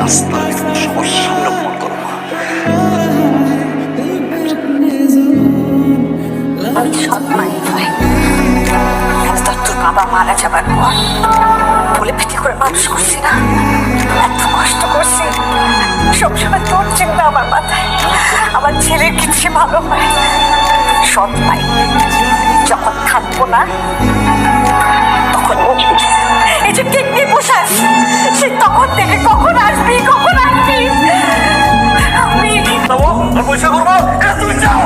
রাস্তার একটু সবার সামনে অপমান করো মা। আমি সৎ মাই ভাই, তোর বাবা মারা যাবার পর বলে পিঠে করে মানুষ করছি না, এত কষ্ট করছি, সবসময় তোর চিন্তা আমার মাথায়, আমার ছেলের কিছু ভালো হয়। সৎ ভাই যখন থাকবো না তখন এই যে কেক নিয়ে বসে আছি, সে তখন থেকে কখন আসবি কখন আসবি। আমি পয়সা করবো, তুমি যাও।